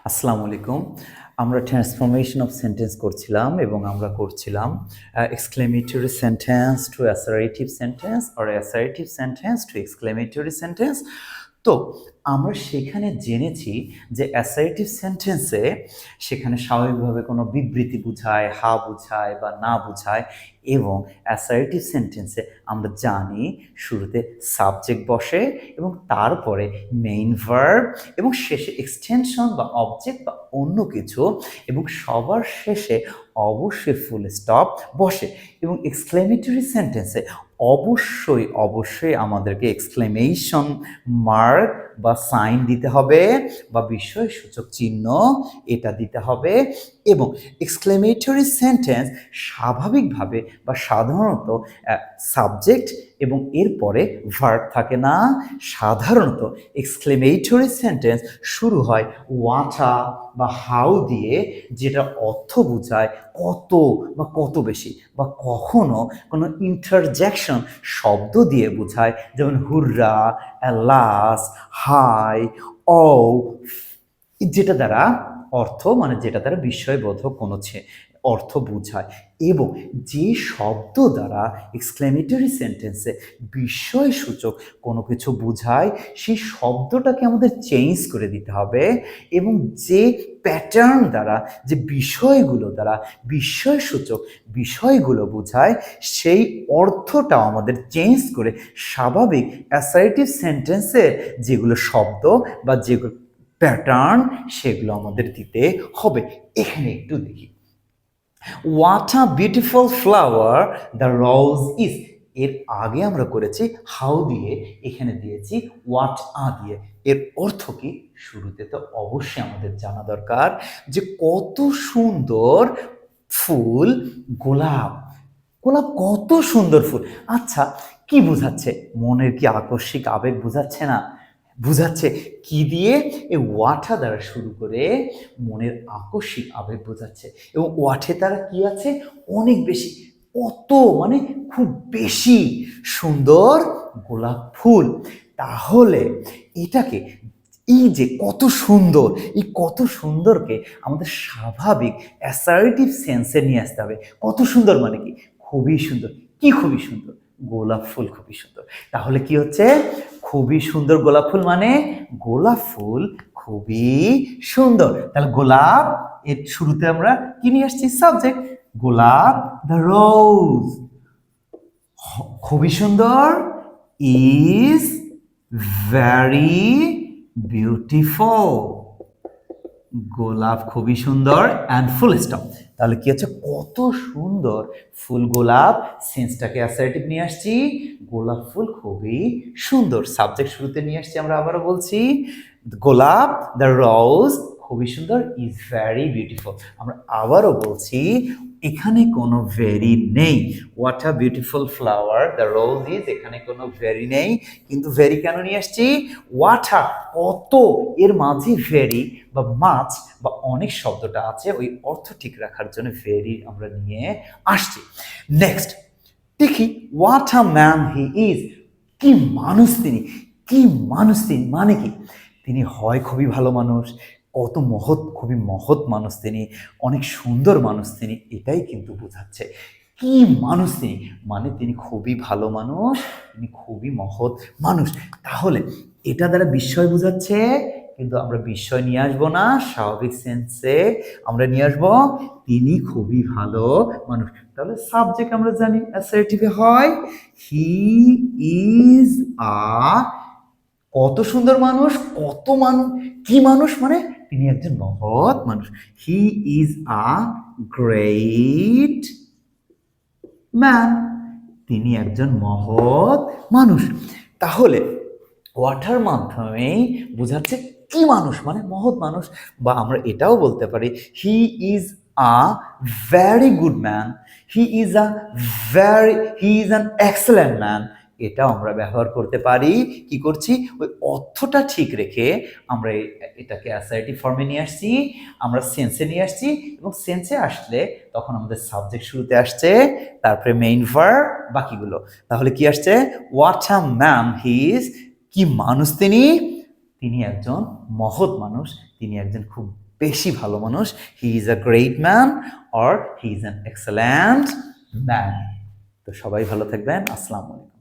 আসসালামু আলাইকুম। আমরা ট্রান্সফরমেশন অফ সেন্টেন্স করছিলাম এবং আমরা করছিলাম exclamatory sentence to assertive sentence or assertive sentence to exclamatory sentence. তো আমরা সেখানে জেনেছি যে অ্যাসারেটিভ সেন্টেন্সে সেখানে স্বাভাবিকভাবে কোনো বিবৃতি বোঝায়, হা বোঝায় বা না বোঝায়, এবং অ্যাসারেটিভ সেন্টেন্সে আমরা জানি শুরুতে সাবজেক্ট বসে এবং তারপরে মেইন ভার্ব এবং শেষে এক্সটেনশন বা অবজেক্ট বা অন্য কিছু, এবং সবার শেষে অবশ্যই ফুল স্টপ বসে। এবং এক্সক্লেমেটরি সেন্টেন্সে অবশ্যই আমাদেরকে এক্সক্লেমেশন মার্ক বা সাইন দিতে হবে বা বিস্ময়সূচক চিহ্ন এটা দিতে হবে। এবং এক্সক্লেমেটরি সেন্টেন্স স্বাভাবিকভাবে বা সাধারণত সাবজেক্ট এবং এরপরে ভার্ব থাকে না। সাধারণত এক্সক্লেমেটরি সেন্টেন্স শুরু হয় ওয়াটা বা হাউ দিয়ে, যেটা অর্থ বোঝায় কত বা কত বেশি, বা কখনো কোনো ইন্টারজেকশন শব্দ দিয়ে বোঝায়, যেমন হুররা, অ্যালাস, হাই, ও, যেটা দ্বারা যেটা দ্বারা বিস্ময়বোধক কোনো অর্থ বোঝায়। এবং যে শব্দ দ্বারা এক্সক্লেমেটরি সেন্টেন্সে বিস্ময়সূচক কোনো কিছু বোঝায় সেই শব্দটাকে আমাদের চেঞ্জ করে দিতে হবে, এবং যে প্যাটার্ন দ্বারা যে বিষয়গুলো দ্বারা বিস্ময়সূচক বিষয়গুলো বোঝায় সেই অর্থটাও আমাদের চেঞ্জ করে স্বাভাবিক অ্যাসার্টিভ সেন্টেন্সের যেগুলো শব্দ বা যেগুলো প্যাটার্ন সেগুলো আমাদের দিতে হবে। এখানে একটু দেখি, what a beautiful flower the rose is. এর আগে আমরা করেছি হাউ দিয়ে, এখানে দিয়েছি হোয়াট আ দিয়ে। এর অর্থ কি? শুরুতে তো অবশ্যই আমাদের জানা দরকার যে কত সুন্দর ফুল গোলাপ। গোলাপ কত সুন্দর ফুল। আচ্ছা, কি বোঝাচ্ছে? মনের কি আকস্মিক আবেগ বোঝাচ্ছে না? বুঝাচ্ছে কি দিয়ে? এই ওয়াঠা দ্বারা শুরু করে মনের আকস্মিক আবেগ বোঝাচ্ছে। এবং ওয়াঠে দ্বারা কি আছে? অনেক বেশি, কত মানে খুব বেশি সুন্দর গোলাপ ফুল। তাহলে এটাকে, এই যে কত সুন্দর, এই কত সুন্দরকে আমাদের স্বাভাবিক অ্যাসার্টিভ সেন্সে নিয়ে আসতে হবে। কত সুন্দর মানে কি? খুবই সুন্দর। কি খুবই সুন্দর? গোলাপ ফুল খুবই সুন্দর। তাহলে কি হচ্ছে? খুবই সুন্দর গোলাপ ফুল মানে গোলাপ ফুল খুবই সুন্দর। তাহলে গোলাপ এর শুরুতে আমরা কি নিয়ে আসছি? সাবজেক্ট। গোলাপ দ্য রোজ খুবই সুন্দর, ইজ ভেরি বিউটিফুল। গোলাপ খুবই সুন্দর অ্যান্ড ফুল স্টপ। তাহলে কি হচ্ছে? কত সুন্দর ফুল গোলাপ, সেন্সটাকে অ্যাসার্টিভ নিয়ে আসছি। গোলাপ ফুল খুবই সুন্দর, সাবজেক্ট শুরুতে নিয়ে আসছি। আমরা আবারও বলছি, গোলাপ দ্য রোজ খুবই সুন্দর, ইজ ভেরি বিউটিফুল। আমরা আবারও বলছি, এখানে কোনো ভেরি নেই। What a beautiful flower the rose is, এখানে কোনো ভেরি নেই। কিন্তু ভেরি কেন নিয়ে আসছি? হোয়াট আ কত, এর মাঝে ভেরি বা মাছ বা অনেক শব্দটা আছে, ওই অর্থ ঠিক রাখার জন্য ভেরি আমরা নিয়ে আসছি। নেক্সট দেখি, what a man he is. কি মানুষ তিনি, কি মানুষ তিনি মানে কি? তিনি হয় খুবই ভালো মানুষ, কত মহৎ, খুবই মহৎ মানুষ তিনি, অনেক সুন্দর মানুষ তিনি, এটাই কিন্তু বোঝাচ্ছে। কি মানুষ তিনি মানে তিনি খুবই ভালো মানুষ, তিনি খুবই মহৎ মানুষ। তাহলে এটা দ্বারা বিস্ময় বোঝাচ্ছে, কিন্তু আমরা বিস্ময় নিয়ে আসবো না, স্বাভাবিক সেন্সে আমরা নিয়ে আসবো তিনি খুবই ভালো মানুষ। তাহলে সাবজেক্ট আমরা জানি অ্যাসার্টিভে হয় হি ইজ আ, কত সুন্দর মানুষ, কত মানুষ, কি মানুষ মানে তিনি একজন মহৎ মানুষ। He is a great man, তিনি একজন মহৎ মানুষ। তাহলে ওয়াটার মাধ্যমে বোঝাচ্ছে কি মানুষ মানে মহৎ মানুষ। বা আমরা এটাও বলতে পারি he is a very good man, he is an excellent man. এটাও আমরা ব্যবহার করতে পারি। কি করছি? ওই অর্থটা ঠিক রেখে আমরা এটাকে অ্যাসার্টিভ ফর্মে নিয়ে আসছি, আমরা সেন্সে নিয়ে আসছি, এবং সেন্সে আসলে তখন আমাদের সাবজেক্ট শুরুতে আসছে, তারপরে মেইন ভার্ব, বাকিগুলো। তাহলে কি আসছে? What a man he is, কি মানুষ তিনি, তিনি একজন মহৎ মানুষ, তিনি একজন খুব বেশি ভালো মানুষ, he is a great man or he is an excellent man. তো সবাই ভালো থাকবেন, আসসালামু আলাইকুম।